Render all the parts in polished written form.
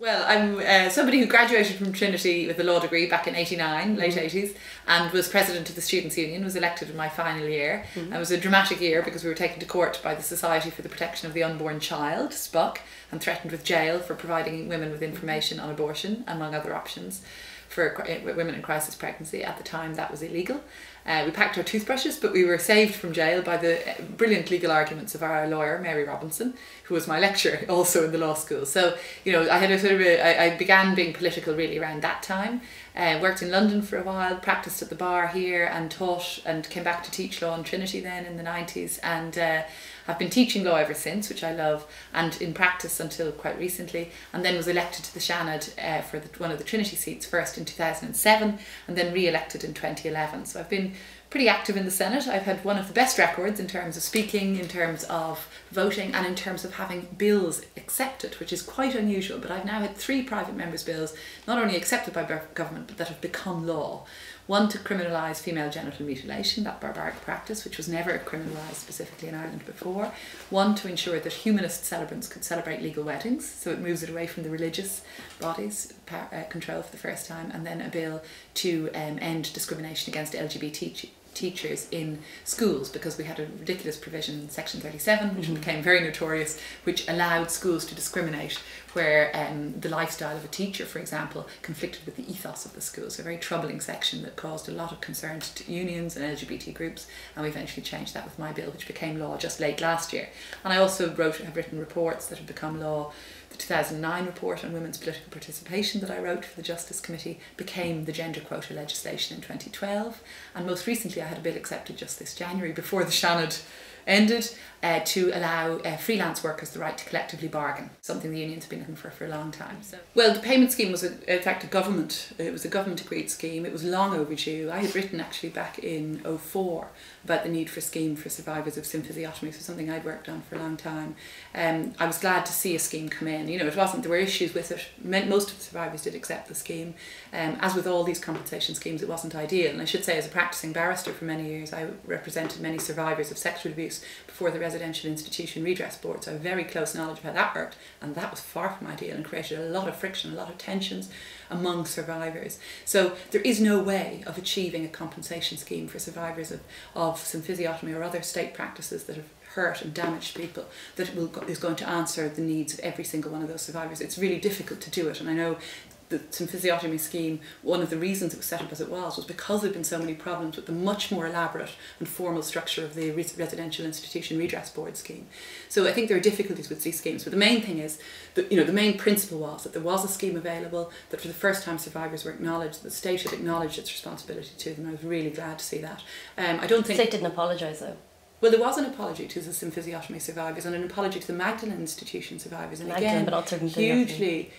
Well, I'm somebody who graduated from Trinity with a law degree back in '89, late '80s, and was president of the Students' Union, was elected in my final year. It was a dramatic year because we were taken to court by the Society for the Protection of the Unborn Child, SPUC, and threatened with jail for providing women with information on abortion, among other options, for women in crisis pregnancy. At the time, that was illegal. We packed our toothbrushes, but we were saved from jail by the brilliant legal arguments of our lawyer, Mary Robinson, who was my lecturer also in the law school. So, you know, I had I began being political really around that time. Worked in London for a while, practiced at the bar here and taught, and came back to teach law in Trinity then in the 90s, and I've been teaching law ever since, which I love, and in practice until quite recently, and then was elected to the Seanad for one of the Trinity seats, first in 2007 and then re-elected in 2011. So I've been pretty active in the Senate. I've had one of the best records in terms of speaking, in terms of voting, and in terms of having bills accepted, which is quite unusual. But I've now had 3 private members' bills not only accepted by government, but that have become law. One to criminalise female genital mutilation, that barbaric practice, which was never criminalised specifically in Ireland before. One to ensure that humanist celebrants could celebrate legal weddings, so it moves it away from the religious bodies' control for the first time. And then a bill to end discrimination against LGBT teachers in schools, because we had a ridiculous provision in Section 37, which became very notorious, which allowed schools to discriminate where the lifestyle of a teacher, for example, conflicted with the ethos of the school. So a very troubling section that caused a lot of concern to unions and LGBT groups, and we eventually changed that with my bill, which became law just late last year. And I also have written reports that have become law. The 2009 report on women's political participation that I wrote for the Justice Committee became the gender quota legislation in 2012, and most recently I had a bill accepted just this January, before the Seanad ended, to allow freelance workers the right to collectively bargain, something the unions have been looking for a long time. So, well, the payment scheme was in fact it was a government agreed scheme. It was long overdue. I had written actually back in '04 about the need for a scheme for survivors of symphysiotomy, so something I'd worked on for a long time. I was glad to see a scheme come in. You know, there were issues with it. Most of the survivors did accept the scheme. As with all these compensation schemes, it wasn't ideal. And I should say, as a practicing barrister for many years, I represented many survivors of sexual abuse before the Residential Institution Redress Board, so I have very close knowledge of how that worked, and that was far from ideal and created a lot of friction, a lot of tensions among survivors. So there is no way of achieving a compensation scheme for survivors of symphysiotomy or other state practices that have hurt and damaged people that is going to answer the needs of every single one of those survivors. It's really difficult to do it, and I know the symphysiotomy scheme, one of the reasons it was set up as it was because there had been so many problems with the much more elaborate and formal structure of the Residential Institution Redress Board scheme. So I think there are difficulties with these schemes, but the main thing is that, you know, the main principle was that there was a scheme available, that for the first time survivors were acknowledged, that the state had acknowledged its responsibility to them. I was really glad to see that. I don't think... The state didn't apologise though. Well, there was an apology to the symphysiotomy survivors and an apology to the Magdalene Institution survivors, and again,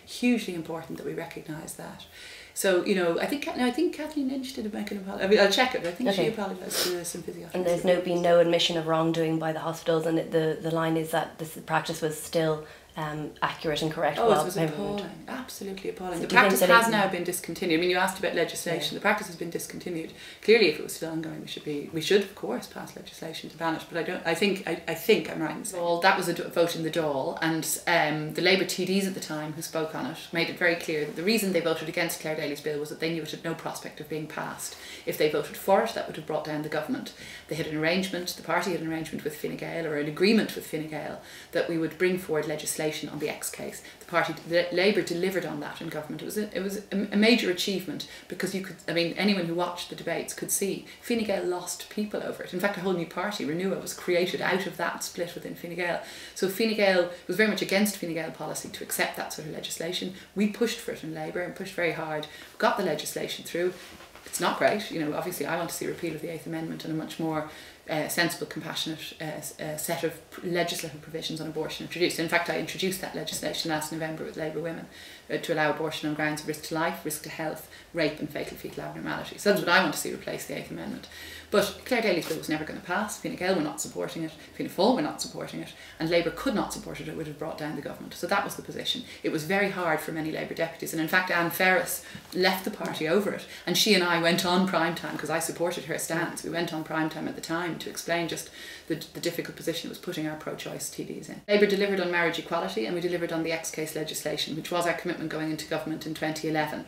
hugely important that we recognise that. So, you know, I think Kathleen Lynch did make an apology. I mean, I'll check it, but I think she apologised to the symphysiotomy. And there's been no admission of wrongdoing by the hospitals, and the line is that this practice was still accurate and correct. Oh, it was appalling, absolutely appalling. So the practice has now been discontinued. I mean, you asked about legislation. The practice has been discontinued. Clearly, if it was still ongoing, we should of course pass legislation to ban it. But I think I'm right in saying. Well, that was a vote in the Dáil, and the Labour TDs at the time who spoke on it made it very clear that the reason they voted against Claire Daly's bill was that they knew it had no prospect of being passed. If they voted for it, that would have brought down the government. They had an arrangement, the party had an arrangement with Fine Gael, or an agreement with Fine Gael, that we would bring forward legislation on the X case. Labour delivered on that in government. It was a major achievement, because anyone who watched the debates could see Fine Gael lost people over it. In fact, a whole new party, Renua, was created out of that split within Fine Gael. So Fine Gael was very much against Fine Gael policy to accept that sort of legislation. We pushed for it in Labour and pushed very hard, got the legislation through. It's not great, you know, obviously I want to see a repeal of the 8th Amendment and a much more sensible, compassionate set of legislative provisions on abortion introduced. In fact, I introduced that legislation last November with Labour women to allow abortion on grounds of risk to life, risk to health, rape and fatal fetal abnormality. So that's what I want to see replace the 8th Amendment. But Claire Daly's bill was never going to pass. Fine Gael were not supporting it, Fianna Fáil were not supporting it, and Labour could not support it. It would have brought down the government. So that was the position. It was very hard for many Labour deputies, and in fact Anne Ferris left the party over it, and she and I went on prime time, because I supported her stance. We went on prime time at the time to explain just the difficult position it was putting our pro-choice TDs in. Labour delivered on marriage equality, and we delivered on the X-case legislation, which was our commitment going into government in 2011.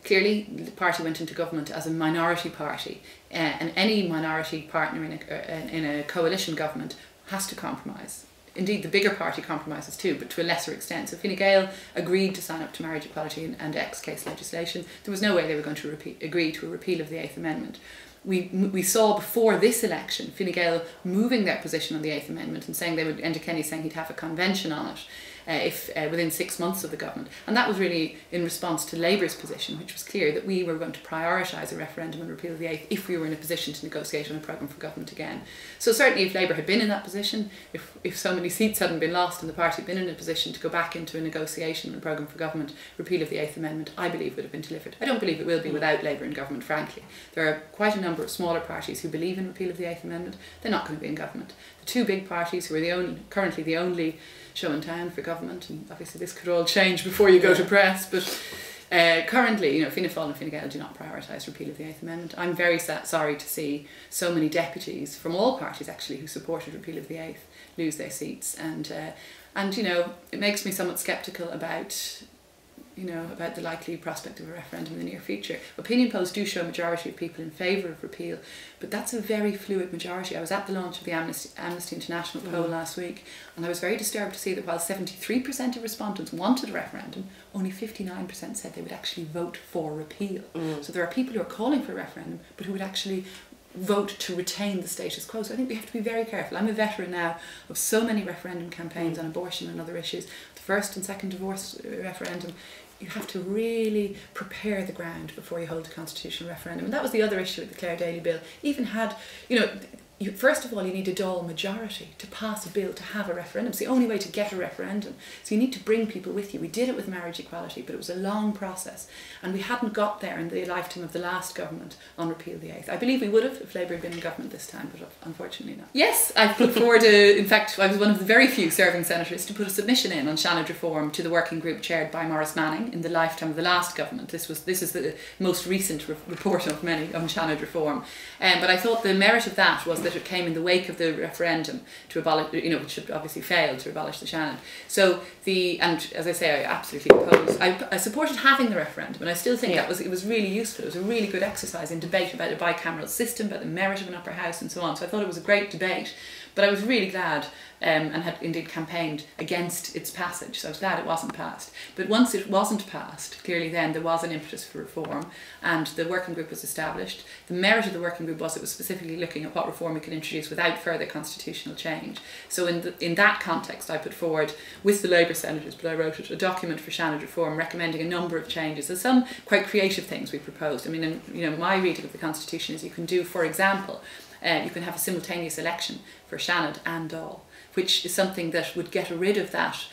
Clearly, the party went into government as a minority party, and any minority partner in a coalition government has to compromise. Indeed, the bigger party compromises too, but to a lesser extent. So Fine Gael agreed to sign up to marriage equality and X-case legislation. There was no way they were going to agree to a repeal of the Eighth Amendment. We saw before this election Fine Gael moving their position on the Eighth Amendment and saying Enda Kenny saying he'd have a convention on it if within 6 months of the government. And that was really in response to Labour's position, which was clear that we were going to prioritise a referendum on repeal of the Eighth if we were in a position to negotiate on a programme for government again. So certainly if Labour had been in that position, if so many seats hadn't been lost and the party had been in a position to go back into a negotiation on a programme for government, repeal of the Eighth Amendment, I believe would have been delivered. I don't believe it will be without Labour in government, frankly. There are quite a number of smaller parties who believe in repeal of the Eighth Amendment. They're not going to be in government. The two big parties who are currently the only show in town for government, and obviously this could all change before you go to press, but currently, Fianna Fáil and Fine Gael do not prioritise repeal of the Eighth Amendment. I'm very sorry to see so many deputies from all parties actually who supported repeal of the Eighth lose their seats, and it makes me somewhat sceptical about the likely prospect of a referendum in the near future. Opinion polls do show a majority of people in favour of repeal, but that's a very fluid majority. I was at the launch of the Amnesty International poll last week, and I was very disturbed to see that while 73% of respondents wanted a referendum, only 59% said they would actually vote for repeal. So there are people who are calling for a referendum, but who would actually vote to retain the status quo. So I think we have to be very careful. I'm a veteran now of so many referendum campaigns on abortion and other issues. The first and second divorce referendum, you have to really prepare the ground before you hold a constitutional referendum. And that was the other issue with the Clare Daly bill. Even had, first of all, you need a Dáil majority to pass a bill to have a referendum. It's the only way to get a referendum. So you need to bring people with you. We did it with marriage equality, but it was a long process. And we hadn't got there in the lifetime of the last government on repeal of the Eighth. I believe we would have if Labour had been in government this time, but unfortunately not. Yes, I put forward, in fact, I was one of the very few serving senators to put a submission in on Seanad reform to the working group chaired by Maurice Manning in the lifetime of the last government. This is the most recent report of many on Seanad reform. But I thought the merit of that was that it came in the wake of the referendum to abolish, which had obviously failed to abolish the Seanad. So and as I say, I absolutely oppose. I supported having the referendum, and I still think it was really useful. It was a really good exercise in debate about a bicameral system, about the merit of an upper house, and so on. So I thought it was a great debate. But I was really glad and had indeed campaigned against its passage, so I was glad it wasn't passed. But once it wasn't passed, clearly then there was an impetus for reform, and the working group was established. The merit of the working group was it was specifically looking at what reform we could introduce without further constitutional change. So in that context, I put forward, with the Labour senators, but I wrote it, a document for Seanad reform recommending a number of changes. There's some quite creative things we proposed. I mean, my reading of the Constitution is you can do, for example, you can have a simultaneous election for Seanad and Dáil, which is something that would get rid of that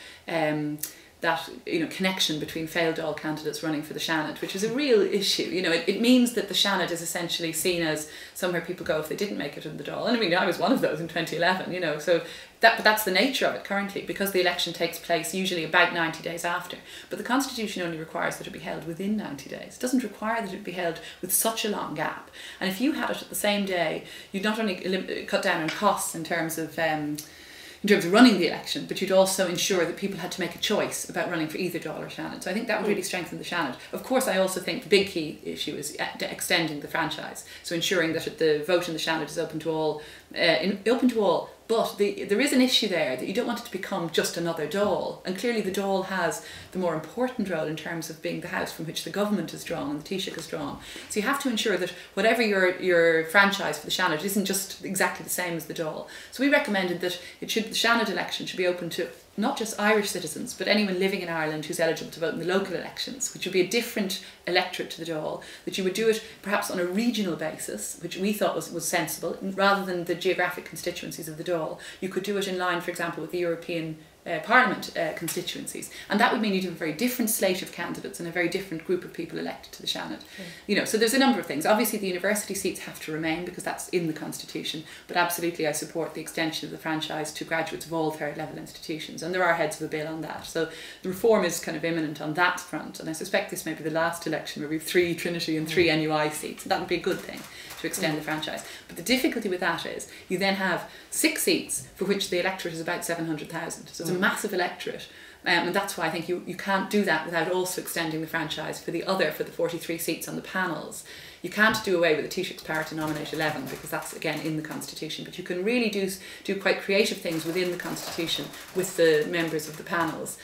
connection between failed Dáil candidates running for the Seanad, which is a real issue. It means that the Seanad is essentially seen as somewhere people go if they didn't make it in the Dáil. And I mean, I was one of those in 2011, so but that's the nature of it currently, because the election takes place usually about 90 days after. But the Constitution only requires that it be held within 90 days. It doesn't require that it be held with such a long gap. And if you had it at the same day, you'd not only cut down on costs in terms of running the election, but you'd also ensure that people had to make a choice about running for either Dáil or Seanad. So I think that would really strengthen the Seanad. Of course, I also think the big key issue is extending the franchise. So ensuring that the vote in the Seanad is open to all. But there is an issue there that you don't want it to become just another Dáil. And clearly the Dáil has the more important role in terms of being the house from which the government is drawn and the Taoiseach is drawn. So you have to ensure that whatever your franchise for the Seanad isn't just exactly the same as the Dáil. So we recommended that the Seanad election should be open to not just Irish citizens, but anyone living in Ireland who's eligible to vote in the local elections, which would be a different electorate to the Dáil, that you would do it perhaps on a regional basis, which we thought was sensible, rather than the geographic constituencies of the Dáil. You could do it in line, for example, with the European Parliament constituencies, and that would mean you'd have a very different slate of candidates and a very different group of people elected to the Seanad. You know, so there's a number of things. Obviously the university seats have to remain because that's in the constitution, but absolutely I support the extension of the franchise to graduates of all third level institutions, and there are heads of a bill on that. So the reform is kind of imminent on that front, and I suspect this may be the last election where we have 3 Trinity and 3 NUI seats, and that would be a good thing to extend the franchise. But the difficulty with that is you then have 6 seats for which the electorate is about 700,000. So it's a massive electorate. And that's why I think you can't do that without also extending the franchise for the 43 seats on the panels. You can't do away with the Taoiseach's power to nominate 11 because that's again in the constitution, but you can really do quite creative things within the constitution with the members of the panels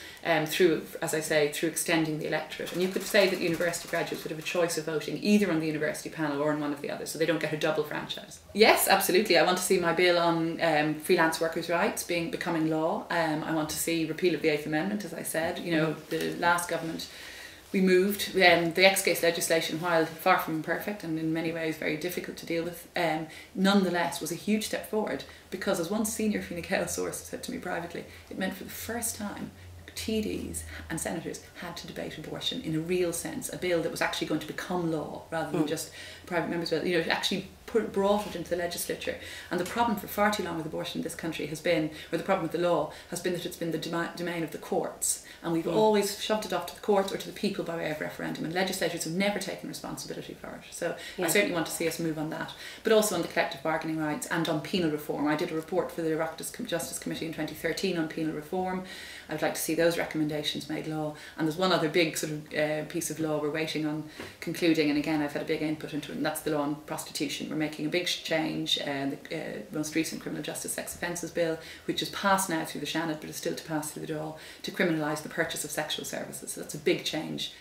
through, as I say, through extending the electorate. And you could say that university graduates would have a choice of voting either on the university panel or on one of the others, so they don't get a double franchise. Yes, absolutely. I want to see my bill on freelance workers' rights becoming law. I want to see repeal of the 8th Amendment, as I said. You know, the last government, we moved the ex-case legislation, while far from imperfect and in many ways very difficult to deal with, nonetheless was a huge step forward, because as one senior Fine Gael source said to me privately, it meant for the first time TDs and senators had to debate abortion in a real sense, a bill that was actually going to become law rather than just private members' bill. You know, it actually brought it into the legislature. And the problem for far too long with abortion in this country has been, or the problem with the law, has been that it's been the domain of the courts. And we've always shoved it off to the courts or to the people by way of referendum, and legislators have never taken responsibility for it. So I certainly want to see us move on that. But also on the collective bargaining rights and on penal reform. I did a report for the Oireachtas Justice Committee in 2013 on penal reform. I would like to see those recommendations made law. And there's one other big sort of piece of law we're waiting on concluding, and again I've had a big input into it, and that's the law on prostitution. We're making a big change, the most recent Criminal Justice Sex Offences Bill, which is passed now through the Seanad but is still to pass through the Dáil, to criminalise the purchase of sexual services. So that's a big change.